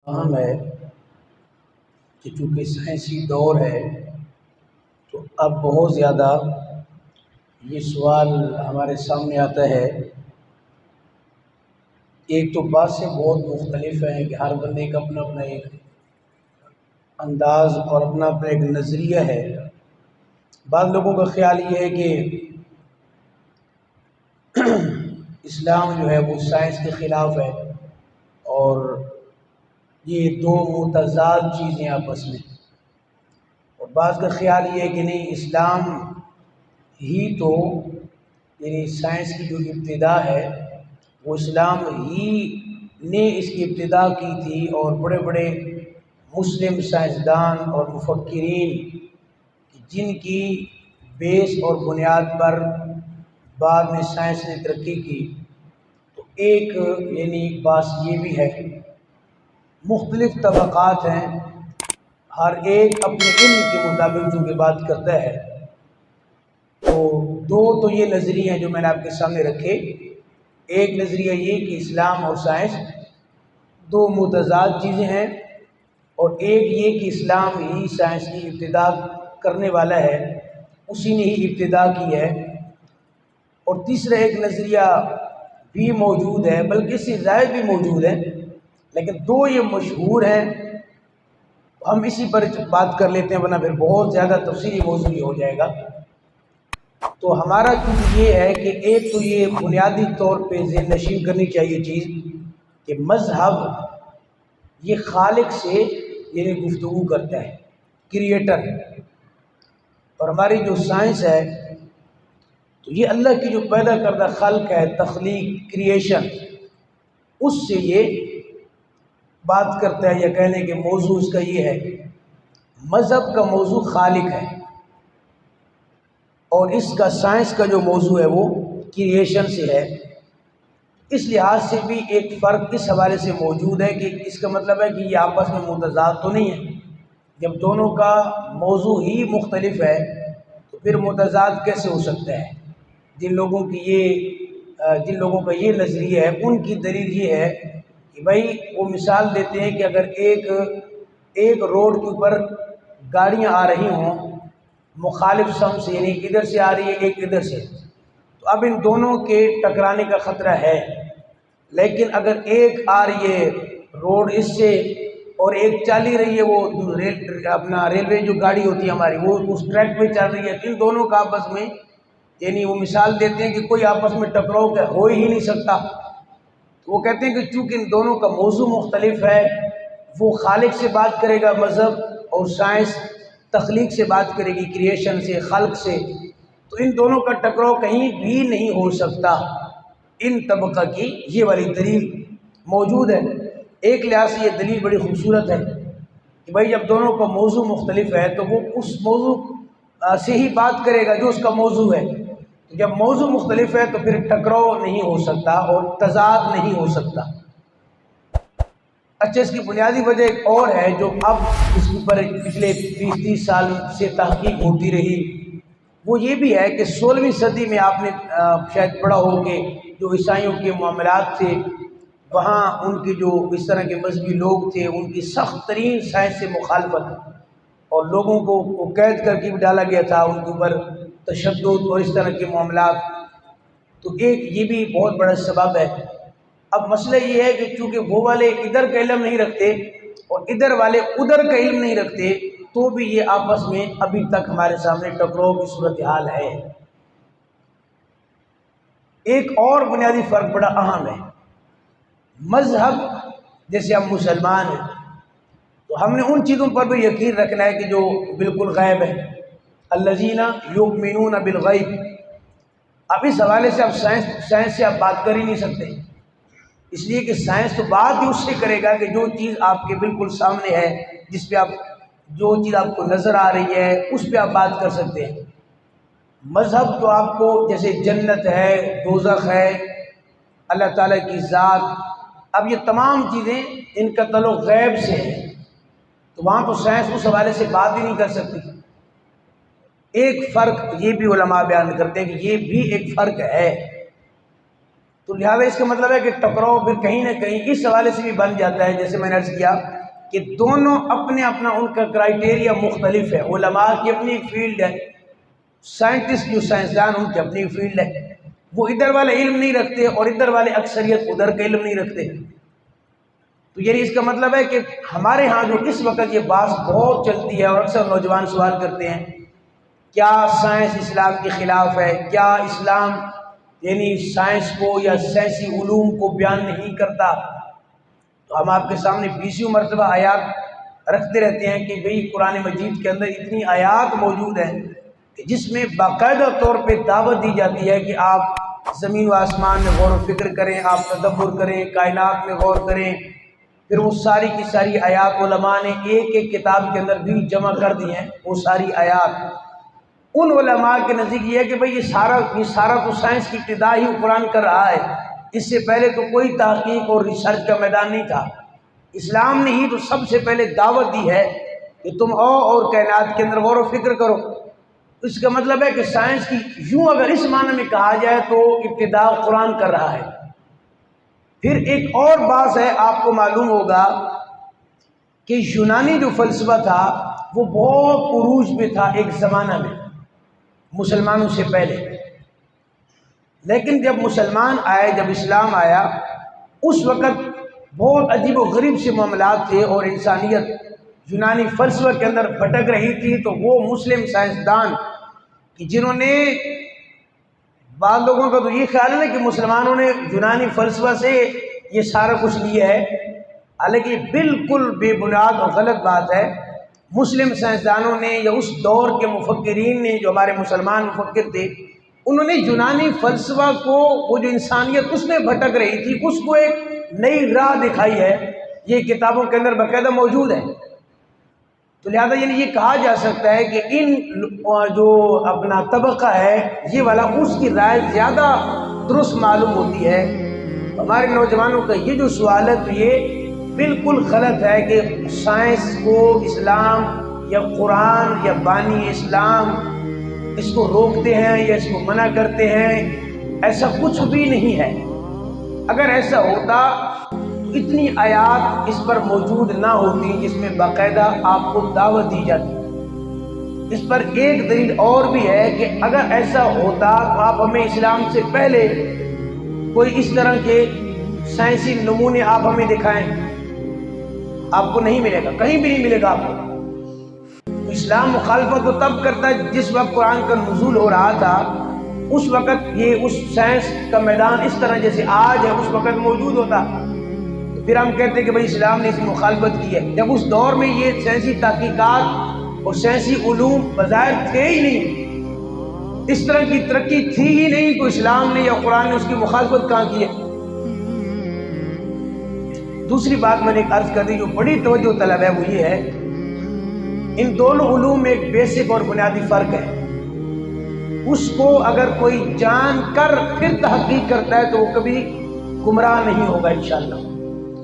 اہم ہے کہ چونکہ سائنسی دور ہے تو اب بہت زیادہ یہ سوال ہمارے سامنے آتا ہے۔ ایک تو بات سے بہت مختلف ہیں کہ ہر بندے کا اپنا اپنا ایک انداز اور اپنا اپنا ایک نظریہ ہے۔ بعض لوگوں کا خیال یہ ہے کہ اسلام جو ہے وہ سائنس کے خلاف ہے اور یہ دو متضاد چیزیں آپس میں، اور بعض کا خیال یہ ہے کہ نہیں، اسلام ہی تو یعنی سائنس کی جو ابتدا ہے وہ اسلام ہی نے اس کی ابتدا کی تھی، اور بڑے بڑے مسلم سائنسدان اور مفکرین جن کی بیس اور بنیاد پر بعد میں سائنس نے ترقی کی۔ تو ایک یعنی بات یہ بھی ہے، مختلف طبقات ہیں، ہر ایک اپنے علم کے مطابق جو کہ بات کرتا ہے۔ تو دو تو یہ نظریے ہیں جو میں نے آپ کے سامنے رکھے۔ ایک نظریہ یہ کہ اسلام اور سائنس دو متضاد چیزیں ہیں، اور ایک یہ کہ اسلام ہی سائنس کی ابتدا کرنے والا ہے، اسی نے ہی ابتدا کی ہے۔ اور تیسرا ایک نظریہ بھی موجود ہے، بلکہ اس سے زائد بھی موجود ہے، لیکن دو یہ مشہور ہیں۔ ہم اسی پر بات کر لیتے ہیں، ورنہ پھر بہت زیادہ تفصیلی موضوع ہو جائے گا۔ تو ہمارا چیز یہ ہے کہ ایک تو یہ بنیادی طور پہ ذہن نشین کرنی چاہیے چیز کہ مذہب یہ خالق سے یعنی گفتگو کرتا ہے، کریٹر، اور ہماری جو سائنس ہے تو یہ اللہ کی جو پیدا کردہ خلق ہے، تخلیق، کریشن، اس سے یہ بات کرتا ہے۔ یا کہنے کہ موضوع اس کا یہ ہے، مذہب کا موضوع خالق ہے، اور اس کا سائنس کا جو موضوع ہے وہ کریشن سے ہے۔ اس لحاظ سے بھی ایک فرق اس حوالے سے موجود ہے کہ اس کا مطلب ہے کہ یہ آپس میں متضاد تو نہیں ہے۔ جب دونوں کا موضوع ہی مختلف ہے تو پھر متضاد کیسے ہو سکتا ہے؟ جن لوگوں کا یہ نظریہ ہے ان کی دلیل یہ ہے کہ بھائی وہ مثال دیتے ہیں کہ اگر ایک روڈ کے اوپر گاڑیاں آ رہی ہوں مخالف سمت سے، یعنی ادھر سے آ رہی ہے ایک ادھر سے، تو اب ان دونوں کے ٹکرانے کا خطرہ ہے۔ لیکن اگر ایک آ رہی ہے روڈ اس سے اور ایک چلی رہی ہے، وہ ریلوے جو گاڑی ہوتی ہے ہماری، وہ اس ٹریک پہ چل رہی ہے، ان دونوں کا آپس میں یعنی وہ مثال دیتے ہیں کہ کوئی آپس میں ٹکراؤ ہو ہی نہیں سکتا۔ تو وہ کہتے ہیں کہ چونکہ ان دونوں کا موضوع مختلف ہے، وہ خالق سے بات کرے گا مذہب، اور سائنس تخلیق سے بات کرے گی، کریشن سے، خلق سے، تو ان دونوں کا ٹکراؤ کہیں بھی نہیں ہو سکتا۔ ان طبقہ کی یہ والی دلیل موجود ہے۔ ایک لحاظ سے یہ دلیل بڑی خوبصورت ہے کہ بھائی جب دونوں کا موضوع مختلف ہے تو وہ اس موضوع سے ہی بات کرے گا جو اس کا موضوع ہے۔ جب موضوع مختلف ہے تو پھر ٹکراؤ نہیں ہو سکتا اور تضاد نہیں ہو سکتا۔ اچھا، اس کی بنیادی وجہ ایک اور ہے جو اب اس پر پچھلے 20-30 سال سے تحقیق ہوتی رہی، وہ یہ بھی ہے کہ 16ویں صدی میں آپ نے شاید پڑھا ہو کہ جو عیسائیوں کے معاملات تھے، وہاں ان کے جو اس طرح کے مذہبی لوگ تھے، ان کی سخت ترین سائنس سے مخالفت، اور لوگوں کو قید کر کے بھی ڈالا گیا تھا، ان کے اوپر تشدد اور اس طرح کے معاملات۔ تو ایک یہ بھی بہت بڑا سبب ہے۔ اب مسئلہ یہ ہے کہ چونکہ وہ والے ادھر کا علم نہیں رکھتے اور ادھر والے ادھر کا علم نہیں رکھتے، تو بھی یہ آپس میں ابھی تک ہمارے سامنے ٹکراؤ کی صورتحال ہے۔ ایک اور بنیادی فرق بڑا اہم ہے۔ مذہب، جیسے ہم مسلمان ہیں تو ہم نے ان چیزوں پر بھی یقین رکھنا ہے کہ جو بالکل غیب ہے، الذین یؤمنون بالغیب۔ اب اس حوالے سے اب سائنس سے آپ بات کر ہی نہیں سکتے، اس لیے کہ سائنس تو بات ہی اس سے کرے گا کہ جو چیز آپ کے بالکل سامنے ہے، جس پہ جو چیز آپ کو نظر آ رہی ہے اس پہ آپ بات کر سکتے ہیں۔ مذہب تو آپ کو جیسے جنت ہے، دوزخ ہے، اللہ تعالیٰ کی ذات، اب یہ تمام چیزیں ان کا تعلق غیب سے ہے، تو وہاں تو سائنس اس حوالے سے بات ہی نہیں کر سکتی۔ ایک فرق یہ بھی علماء بیان کرتے ہیں کہ یہ بھی ایک فرق ہے، تو لہٰذا اس کا مطلب ہے کہ ٹکراؤ پھر کہیں نہ کہیں اس حوالے سے بھی بن جاتا ہے، جیسے میں نے عرض کیا کہ دونوں اپنے اپنا ان کا کرائٹیریا مختلف ہے. علماء کی اپنی ایک فیلڈ ہے، سائنٹسٹ جو سائنسدان ان کی اپنی فیلڈ ہے. وہ ادھر والے علم نہیں رکھتے اور ادھر والے اکثریت ادھر کا علم نہیں رکھتے. تو یعنی اس کا مطلب ہے کہ ہمارے ہاں جو اس وقت یہ بات بہت چلتی ہے اور اکثر نوجوان سوال کرتے ہیں کیا سائنس اسلام کے خلاف ہے، کیا اسلام یعنی سائنس کو یا سائنسی علوم کو بیان نہیں کرتا. تو ہم آپ کے سامنے 20 مرتبہ آیات رکھتے رہتے ہیں کہ بھئی قرآن مجید کے اندر اتنی آیات موجود ہیں کہ جس میں باقاعدہ طور پہ دعوت دی جاتی ہے کہ آپ زمین و آسمان میں غور و فکر کریں، آپ تدبر کریں، کائنات میں غور کریں. پھر وہ ساری کی ساری آیات علماء نے ایک ایک کتاب کے اندر بھی جمع کر دی ہیں. وہ ساری آیات ان علماء کے نزدیک یہ ہے کہ بھئی یہ سارا تو سائنس کی ابتدا ہی قرآن کر رہا ہے. اس سے پہلے تو کوئی تحقیق اور ریسرچ کا میدان نہیں تھا. اسلام نے ہی تو سب سے پہلے دعوت دی ہے کہ تم آؤ اور کائنات کے اندر غور و فکر کرو. اس کا مطلب ہے کہ سائنس کی یوں اگر اس معنی میں کہا جائے تو ابتدا قرآن کر رہا ہے. پھر ایک اور بات ہے، آپ کو معلوم ہوگا کہ یونانی جو فلسفہ تھا وہ بہت عروج پہ تھا ایک زمانہ میں مسلمانوں سے پہلے. لیکن جب مسلمان آئے، جب اسلام آیا، اس وقت بہت عجیب و غریب سے معاملات تھے اور انسانیت یونانی فلسفہ کے اندر بھٹک رہی تھی. تو وہ مسلم سائنسدان کہ جنہوں نے، بعض لوگوں کا تو یہ خیال ہے کہ مسلمانوں نے یونانی فلسفہ سے یہ سارا کچھ لیا ہے، حالانکہ یہ بالکل بے بنیاد اور غلط بات ہے. مسلم سائنسدانوں نے یا اس دور کے مفکرین نے، جو ہمارے مسلمان مفکر تھے، انہوں نے یونانی فلسفہ کو، وہ جو انسانیت اس میں بھٹک رہی تھی، اس کو ایک نئی راہ دکھائی ہے. یہ کتابوں کے اندر باقاعدہ موجود ہے. تو لہذا یعنی یہ کہا جا سکتا ہے کہ ان جو اپنا طبقہ ہے یہ والا، اس کی رائے زیادہ درست معلوم ہوتی ہے. ہمارے نوجوانوں کا یہ جو سوال ہے تو یہ بالکل غلط ہے کہ سائنس کو اسلام یا قرآن یا بانی اسلام اس کو روکتے ہیں یا اس کو منع کرتے ہیں. ایسا کچھ بھی نہیں ہے. اگر ایسا ہوتا اتنی آیات اس پر موجود نہ ہوتی جس میں باقاعدہ آپ کو دعوت دی جاتی. اس پر ایک دلیل اور بھی ہے کہ اگر ایسا ہوتا تو آپ ہمیں اسلام سے پہلے کوئی اس طرح کے سائنسی نمونے آپ ہمیں دکھائیں. آپ کو نہیں ملے گا، کہیں بھی نہیں ملے گا آپ کو. اسلام مخالفت تو تب کرتا ہے جس وقت قرآن کا نزول ہو رہا تھا، اس وقت یہ اس سائنس کا میدان اس طرح جیسے آج ہے اس وقت موجود ہوتا. پھر ہم کہتے ہیں کہ بھائی اسلام نے اس کی مخالفت کی ہے، جب اس دور میں یہ سائنسی تحقیقات اور سائنسی علوم بظاہر تھے ہی نہیں، اس طرح کی ترقی تھی ہی نہیں، تو اسلام نے یا قرآن نے اس کی مخالفت کہاں کی ہے. دوسری بات میں نے ایک عرض کر دی جو بڑی توجہ طلب ہے، وہ یہ ہے ان دونوں علوم میں ایک بیسک اور بنیادی فرق ہے. اس کو اگر کوئی جان کر پھر تحقیق کرتا ہے تو وہ کبھی گمراہ نہیں ہوگا انشاءاللہ.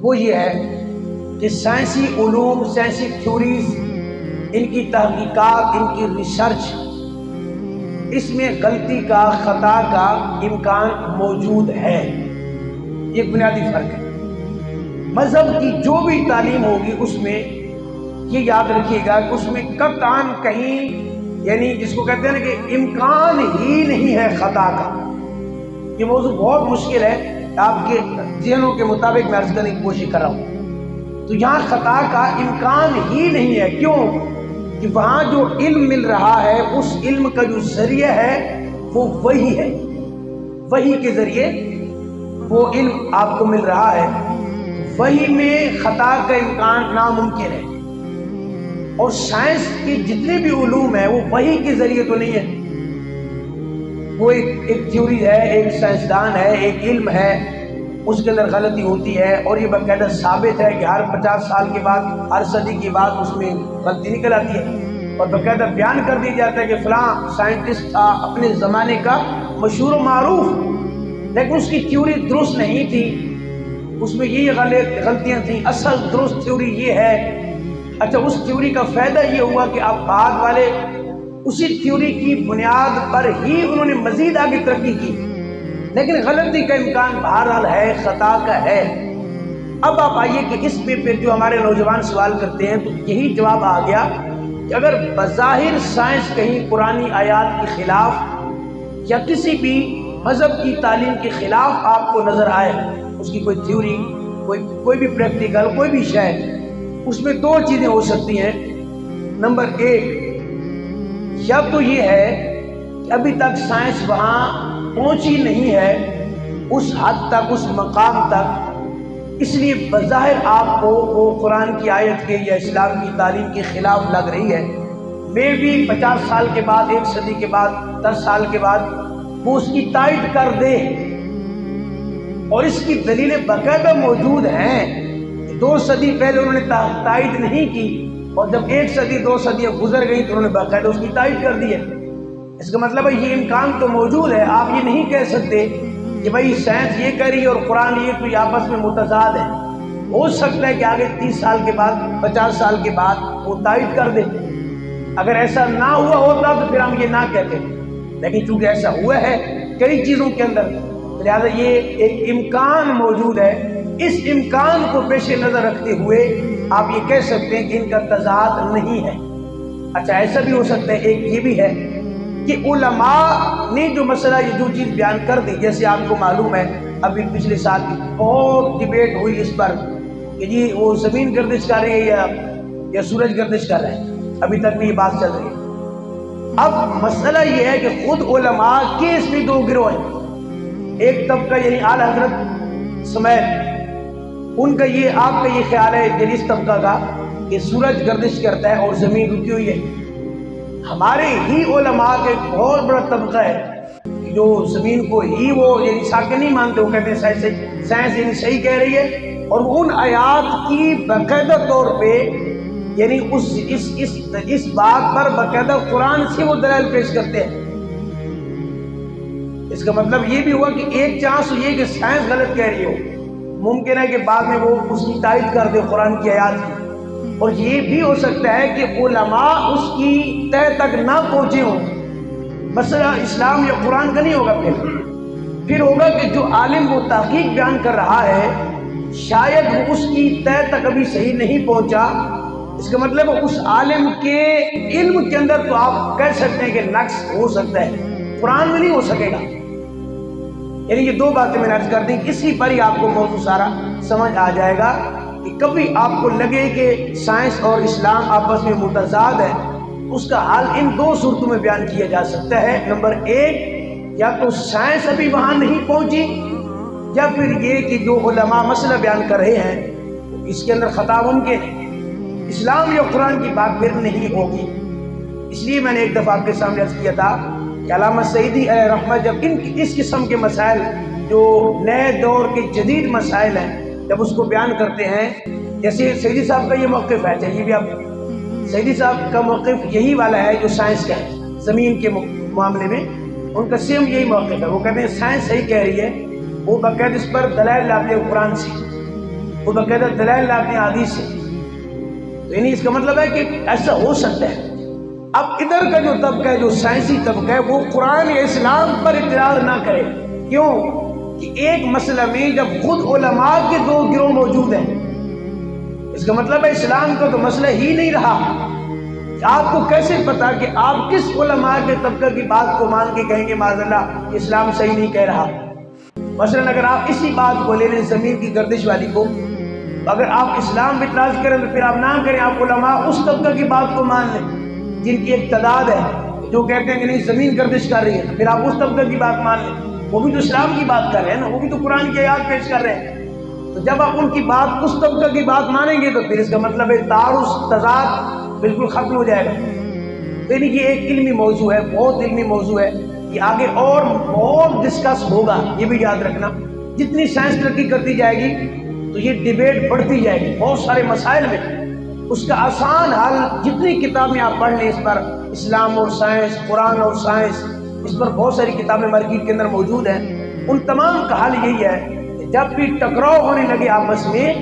وہ یہ ہے کہ سائنسی علوم، سائنسی تھیوریز، ان کی تحقیقات، ان کی ریسرچ، اس میں غلطی کا، خطا کا امکان موجود ہے. یہ بنیادی فرق ہے. مذہب کی جو بھی تعلیم ہوگی اس میں یہ یاد رکھیے گا کہ اس میں قطعاً کہیں، یعنی جس کو کہتے ہیں نا کہ امکان ہی نہیں ہے خطا کا. یہ موضوع بہت مشکل ہے، آپ کے ذہنوں کے مطابق میں عرض کرنے کی کوشش کر رہا ہوں. تو یہاں خطا کا امکان ہی نہیں ہے. کیوں؟ کہ وہاں جو علم مل رہا ہے اس علم کا جو ذریعہ ہے وہ وہی ہے. وہی کے ذریعے وہ علم آپ کو مل رہا ہے. وہی میں خطا کا امکان ناممکن ہے. اور سائنس کے جتنے بھی علوم ہیں وہ وہی کے ذریعے تو نہیں ہے. وہ ایک تھیوری ہے، ایک سائنسدان ہے، ایک علم ہے، اس کے اندر غلطی ہوتی ہے اور یہ باقاعدہ ثابت ہے کہ ہر 50 سال کے بعد، ہر صدی کے بعد اس میں غلطی نکل آتی ہے اور باقاعدہ بیان کر دیا جاتا ہے کہ فلاں سائنٹسٹ تھا اپنے زمانے کا مشہور و معروف، لیکن اس کی تھیوری درست نہیں تھی، اس میں یہ غلطیاں تھیں. اصل درست تھیوری یہ ہے. اچھا، اس تھیوری کا فائدہ یہ ہوا کہ اب بعد والے اسی تھیوری کی بنیاد پر ہی انہوں نے مزید آگے ترقی کی، لیکن غلطی کا امکان بہرحال ہے، خطا کا ہے. اب آپ آئیے کہ اس پہ پھر جو ہمارے نوجوان سوال کرتے ہیں تو یہی جواب آ گیا کہ اگر بظاہر سائنس کہیں قرآنی آیات کے خلاف یا کسی بھی مذہب کی تعلیم کے خلاف آپ کو نظر آئے، اس کی کوئی تھیوری، کوئی بھی پریکٹیکل، کوئی بھی شے، اس میں دو چیزیں ہو سکتی ہیں۔ نمبر ایک، یا تو یہ ہے کہ ابھی تک سائنس وہاں پہنچی نہیں ہے، اس حد تک، اس مقام تک، اس لیے بظاہر آپ کو وہ قرآن کی آیت کے یا اسلام کی تعلیم کے خلاف لگ رہی ہے۔ میں بھی 50 سال کے بعد، 1 صدی کے بعد، 10 سال کے بعد وہ اس کی تائید کر دے، اور اس کی دلیلیں باقاعدہ موجود ہیں۔ 2 صدی پہلے انہوں نے تائید نہیں کی، اور جب 1 صدی 2 صدیاں گزر گئی تو انہوں نے باقاعدہ اس کی تائید کر دی ہے۔ اس کا مطلب ہے یہ امکان تو موجود ہے۔ آپ یہ نہیں کہہ سکتے کہ بھائی سائنس یہ کہہ رہی ہے اور قرآن یہ، تو یہ آپس میں متضاد ہے۔ ہو سکتا ہے کہ آگے 30 سال کے بعد، 50 سال کے بعد وہ تائید کر دے۔ اگر ایسا نہ ہوا ہوتا تو پھر ہم یہ نہ کہتے، لیکن چونکہ ایسا ہوا ہے کئی چیزوں کے اندر، لہٰذا یہ ایک امکان موجود ہے۔ اس امکان کو پیش نظر رکھتے ہوئے آپ یہ کہہ سکتے ہیں کہ ان کا تضاد نہیں ہے۔ اچھا، ایسا بھی ہو سکتا ہے، ایک یہ بھی ہے کہ علماء نے جو مسئلہ، یہ جو چیز بیان کر دی، جیسے آپ کو معلوم ہے ابھی پچھلے سال بہت ڈیبیٹ ہوئی اس پر کہ جی وہ زمین گردش کر رہی ہے یا سورج گردش کر رہا ہے، ابھی تک بھی یہ بات چل رہی ہے۔ اب مسئلہ یہ ہے کہ خود علماء کے اس میں 2 گروہ ہیں۔ ایک طبقہ یعنی اعلی حضرت سمیت ان کا یہ، آپ کا یہ خیال ہے جلیس طبقہ کا کہ سورج گردش کرتا ہے اور زمین رکی ہوئی ہے۔ ہمارے ہی علماء کا ایک بہت بڑا طبقہ ہے جو زمین کو ہی وہ یعنی ساکن نہیں مانتے، وہ کہتے ہیں سائنس یعنی صحیح کہہ رہی ہے، اور وہ ان آیات کی باقاعدہ طور پہ یعنی اس بات پر باقاعدہ قرآن سے وہ دلائل پیش کرتے ہیں۔ اس کا مطلب یہ بھی ہوا کہ ایک چانس یہ کہ سائنس غلط کہہ رہی ہو، ممکن ہے کہ بعد میں وہ اس کی تائید کر دے قرآن کی آیات کی، اور یہ بھی ہو سکتا ہے کہ علماء اس کی تہ تک نہ پہنچے ہوں۔ مسئلہ اسلام یا قرآن کا نہیں ہوگا، پھر ہوگا کہ جو عالم وہ تحقیق بیان کر رہا ہے شاید وہ اس کی تہ تک ابھی صحیح نہیں پہنچا۔ اس کا مطلب اس عالم کے علم کے اندر تو آپ کہہ سکتے ہیں کہ نقص ہو سکتا ہے، قرآن میں نہیں ہو سکے گا۔ یعنی یہ 2 باتیں میں نے عرض کر دی، اسی پر ہی آپ کو موضوع سارا سمجھ آ جائے گا کہ کبھی آپ کو لگے کہ سائنس اور اسلام آپس میں متضاد ہے، اس کا حل ان 2 صورتوں میں بیان کیا جا سکتا ہے۔ نمبر 1، یا تو سائنس ابھی وہاں نہیں پہنچی، یا پھر یہ کہ جو علماء مسئلہ بیان کر رہے ہیں اس کے اندر خطا ممکن ہے، اسلام یا قرآن کی بات پھر نہیں ہوگی۔ اس لیے میں نے ایک دفعہ آپ کے سامنے عرض کیا تھا کہ علامہ سعیدی علیہ رحمہ جب اس قسم کے مسائل جو نئے دور کے جدید مسائل ہیں جب اس کو بیان کرتے ہیں، جیسے سعیدی صاحب کا یہ موقف ہے، چلیے بھی آپ، سعیدی صاحب کا موقف یہی والا ہے جو سائنس کا ہے زمین کے معاملے میں، ان کا سیم یہی موقف ہے۔ وہ کہتے ہیں سائنس صحیح کہہ رہی ہے، وہ باقاعدہ اس پر دلائل لاتے ہیں قرآن سے، وہ باقاعدہ دلائل لاتے ہیں حدیث سے۔ تو یعنی اس کا مطلب ہے کہ ایسا ہو سکتا ہے۔ اب ادھر کا جو طبقہ ہے، جو سائنسی طبقہ ہے، وہ قرآن یا اسلام پر اعتراض نہ کرے۔ کیوں کہ ایک مسئلہ میں جب خود علماء کے 2 گروہ موجود ہیں، اس کا مطلب ہے اسلام کا تو مسئلہ ہی نہیں رہا۔ آپ کو کیسے پتا کہ آپ کس علماء کے طبقہ کی بات کو مان کے کہیں گے معاذ اللہ اسلام صحیح نہیں کہہ رہا؟ مثلا اگر آپ اسی بات کو لے لیں زمین کی گردش والی کو، اگر آپ اسلام پہ اعتراض کریں تو پھر آپ نہ کریں، آپ علماء اس طبقہ کی بات کو مان لیں جن کی ایک تعداد ہے جو کہتے ہیں کہ نہیں زمین گردش کر رہی ہے، تو پھر آپ اس طبقہ کی بات مان لیں۔ وہ بھی تو اسلام کی بات کر رہے ہیں نا، وہ بھی تو قرآن کی آیات پیش کر رہے ہیں۔ تو جب آپ ان کی بات، اس طبقہ کی بات مانیں گے تو پھر اس کا مطلب ہے تعارض، تضاد بالکل ختم ہو جائے گا۔ یعنی کہ ایک علمی موضوع ہے، بہت علمی موضوع ہے، یہ آگے اور بہت ڈسکس ہوگا۔ یہ بھی یاد رکھنا، جتنی سائنس ترقی کرتی جائے گی تو یہ ڈیبیٹ بڑھتی جائے گی بہت سارے مسائل میں۔ اس کا آسان حل جتنی کتابیں آپ پڑھ لیں اس پر، اسلام اور سائنس، قرآن اور سائنس، اس پر بہت ساری کتابیں مارکیٹ کے اندر موجود ہیں، ان تمام کا حل یہی ہے کہ جب بھی ٹکراؤ ہونے لگے آپس میں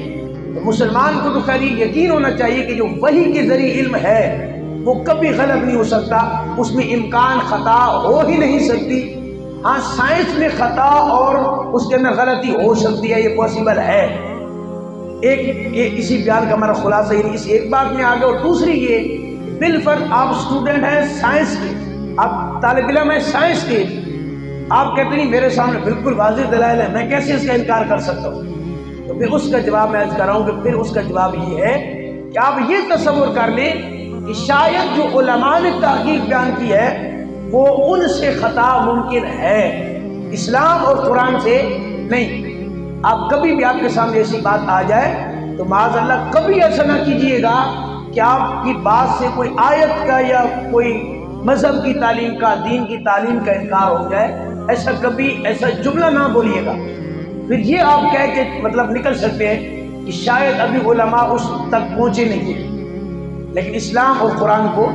تو مسلمان کو تو خیر یقین ہونا چاہیے کہ جو وحی کے ذریعے علم ہے وہ کبھی غلط نہیں ہو سکتا، اس میں امکان خطا ہو ہی نہیں سکتی۔ ہاں سائنس میں خطا اور اس کے اندر غلطی ہو سکتی ہے، یہ پاسبل ہے، اسی بیان کا ہمارا خلاصہ یہ اس ایک بات میں آگے، اور دوسری یہ بالفرض آپ اسٹوڈنٹ ہیں سائنس کے، آپ طالب علم ہیں سائنس کے، آپ کہتے ہیں میرے سامنے بالکل واضح دلائل ہے، میں کیسے اس کا انکار کر سکتا ہوں؟ تو پھر اس کا جواب میں عرض کر رہا ہوں کہ پھر اس کا جواب یہ ہے کہ آپ یہ تصور کر لیں کہ شاید جو علماء نے تحقیق بیان کی ہے وہ ان سے خطا ممکن ہے، اسلام اور قرآن سے نہیں۔ آپ کبھی بھی آپ کے سامنے ایسی بات آ جائے تو معاذ اللہ کبھی ایسا نہ کیجئے گا کہ آپ کی بات سے کوئی آیت کا یا کوئی مذہب کی تعلیم کا، دین کی تعلیم کا انکار ہو جائے، ایسا کبھی ایسا جملہ نہ بولیے گا۔ پھر یہ آپ کہہ کے مطلب نکل سکتے ہیں کہ شاید ابھی علماء اس تک پہنچے نہیں ہیں، لیکن اسلام اور قرآن کو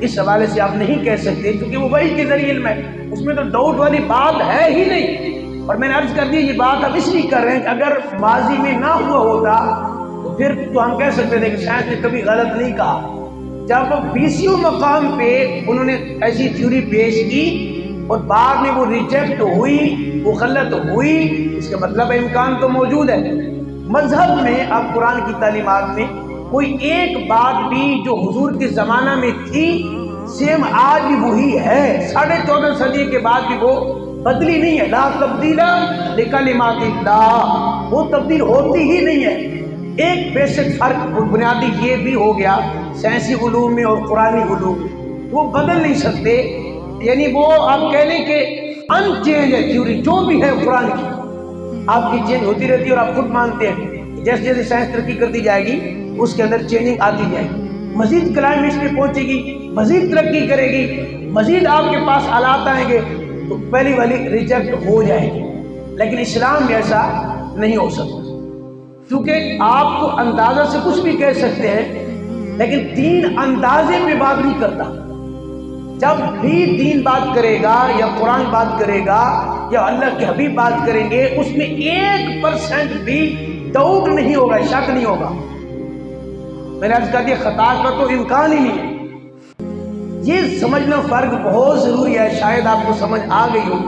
اس حوالے سے آپ نہیں کہہ سکتے کیونکہ وہ وحی کے ذریعے علم ہے، اس میں تو ڈاؤٹ والی بات ہے ہی نہیں۔ اور میں نے عرض کر دی یہ بات ہم اس لیے کر رہے ہیں کہ اگر ماضی میں نہ ہوا ہوتا تو پھر تو ہم کہہ سکتے تھے کہ سائنس نے کبھی غلط نہیں کہا۔ جب 20ویں مقام پہ انہوں نے ایسی تھیوری پیش کی اور بعد میں وہ ریجیکٹ ہوئی، وہ غلط ہوئی، اس کا مطلب امکان تو موجود ہے۔ مذہب میں اب قرآن کی تعلیمات میں کوئی ایک بات بھی جو حضور کے زمانہ میں تھی سیم آج بھی وہی ہے، 14.5 صدی کے بعد بھی وہ بدلی نہیں ہے۔ لا تبدیل لکلمات اللہ، وہ تبدیل ہوتی ہی نہیں ہے۔ ایک بیسک فرق بنیادی یہ بھی ہو گیا سائنسی علوم میں اور قرآنی علوم میں، وہ بدل نہیں سکتے، یعنی وہ آپ کہہ لیں کہ ان چینج ہے تھیوری جو بھی ہے قرآن کی، آپ کی چینج ہوتی رہتی ہے اور آپ خود مانتے ہیں جیسے جیسے سائنس ترقی کرتی جائے گی اس کے اندر چینجنگ آتی جائے گی، مزید کلائمیٹ پہ پہنچے گی، مزید ترقی کرے گی، مزید آپ کے پاس آلات آئیں گے تو پہلی والی ریجیکٹ ہو جائے گی۔ لیکن اسلام میں ایسا نہیں ہو سکتا، کیونکہ آپ تو اندازہ سے کچھ بھی کہہ سکتے ہیں لیکن دین اندازے پہ بات نہیں کرتا۔ جب بھی دین بات کرے گا یا قرآن بات کرے گا یا اللہ کے حبیب بات کریں گے اس میں 1% بھی ڈاؤٹ نہیں ہوگا، شک نہیں ہوگا۔ میں نے عرض کر دیا خطا کا تو امکان ہی نہیں ہے۔ یہ سمجھنا فرق بہت ضروری ہے، شاید آپ کو سمجھ آ گئی ہو۔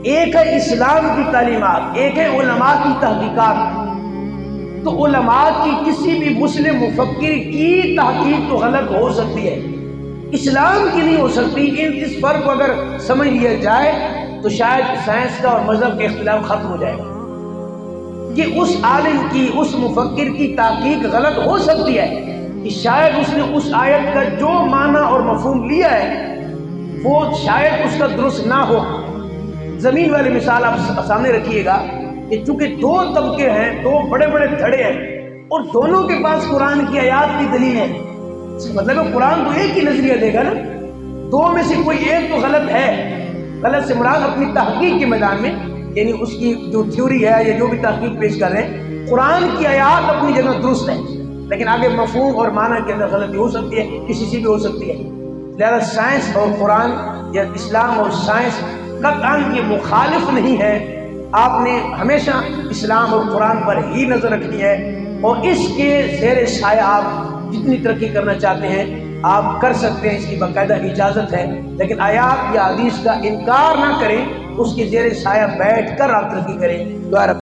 ایک ہے اسلام کی تعلیمات، ایک ہے علماء کی تحقیقات۔ تو علماء کی کسی بھی مسلم مفکر کی تحقیق تو غلط ہو سکتی ہے، اسلام کی نہیں ہو سکتی۔ اس فرق کو اگر سمجھ لیا جائے تو شاید سائنس کا اور مذہب کا اختلاف ختم ہو جائے گا کہ اس عالم کی، اس مفکر کی تحقیق غلط ہو سکتی ہے کہ شاید اس نے اس آیت کا جو معنی اور مفہوم لیا ہے وہ شاید اس کا درست نہ ہو۔ زمین والی مثال آپ سامنے رکھیے گا کہ چونکہ 2 طبقے ہیں، 2 بڑے بڑے دھڑے ہیں اور دونوں کے پاس قرآن کی آیات کی دلیل ہے، مطلب قرآن تو ایک ہی نظریہ دے گا نا، 2 میں سے کوئی ایک تو غلط ہے۔ غلط سے مراد اپنی تحقیق کے میدان میں، یعنی اس کی جو تھیوری ہے یا جو بھی تحقیق پیش کر رہے ہیں، قرآن کی آیات اپنی جگہ درست ہے لیکن آگے مفہوم اور معنی کے اندر غلطی ہو سکتی ہے، کسی سے بھی ہو سکتی ہے۔ لہذا سائنس اور قرآن یا اسلام اور سائنس قطعاً یہ مخالف نہیں ہے، آپ نے ہمیشہ اسلام اور قرآن پر ہی نظر رکھنی ہے اور اس کے زیر سایہ آپ جتنی ترقی کرنا چاہتے ہیں آپ کر سکتے ہیں، اس کی باقاعدہ اجازت ہے، لیکن آیات یا حدیث کا انکار نہ کریں، اس کے زیر سایہ بیٹھ کر آپ ترقی کریں۔